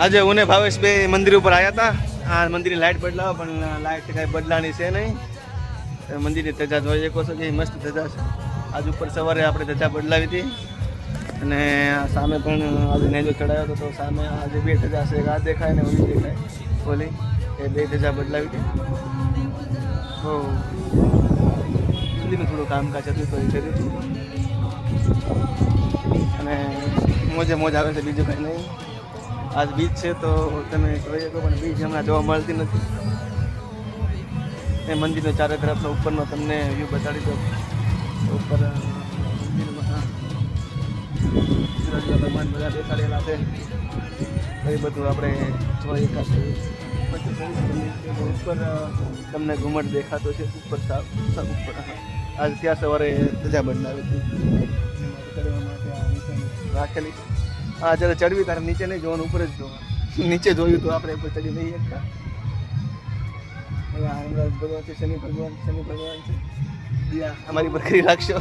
આજે હું ને ભાવેશ બે મંદિર ઉપર આવ્યા હતા. આ મંદિરની લાઇટ બદલાવો પણ લાઇટ કાંઈ બદલાની છે નહીં. મંદિરની ધજા જોઈ શકો છો કે મસ્ત ધજા છે. આજ ઉપર સવારે આપણે ધજા બદલાવી હતી અને સામે પણ આજે નેજો ચડાવ્યો હતો તો સામે આજે બે ધજા છે. એક આ દેખાય ને ઓલી દેખાય ઓલી એ બે ધજા બદલાવી હતી. તો મંદિરનું થોડું કામકાજ હતું તો એ કર્યું હતું અને મોજે મોજ આવે છે, બીજું કાંઈ નહીં. આજ બીચ છે તો તમે કહી શકો પણ બીચ હમણાં જોવા મળતી નથી. એ મંદિરનો ચારે તરફનો ઉપરનો તમને વ્યૂ બતાડી દો. ઉપર મંદિરમાં ભગવાન બધા બેસાડેલા છે એ બધું આપણે જોઈ શકાશે. ઉપર તમને ઘુમટ દેખાતો છે ઉપર ઉપર. આજ ત્યાં સવારે ધજા બદલાવી હતી ચડવા માટે રાખેલી. હા જ્યારે ચડવી તારે નીચે નહીં જોવાનું, ઉપર જ જોવાનું. નીચે જોયું તો આપણે ઉપર ચડી નહીં શકતા. ભગવાન છે, શનિ ભગવાન છે. દિયા અમારી પર કરી રાખશો.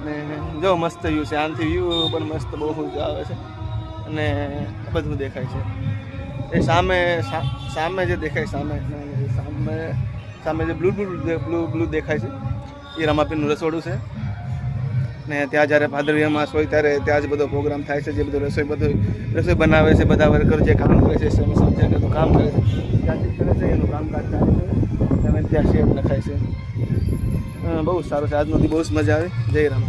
ને જો મસ્ત વ્યૂ છે, આનાથી વ્યૂ પણ મસ્ત બહુ જ આવે છે અને બધું દેખાય છે. એ સામે જે દેખાય સામે જે બ્લુ દેખાય છે એ રમાપીરનું રસોડું છે. ને ત્યાં જ્યારે ભાદરવીમાં હોય ત્યારે ત્યાં જ બધો પ્રોગ્રામ થાય છે. જે બધું રસોઈ બનાવે છે, બધા વર્કર જે કામ કરે છે સમજાવીને કામ કરે છે ત્યાંથી કરે છે એનું કામકાજ ચાલે છે અને ત્યાં શેડ લખાય છે. બહુ સારું છે. આજનો બહુ જ મજા આવે. જય રામ.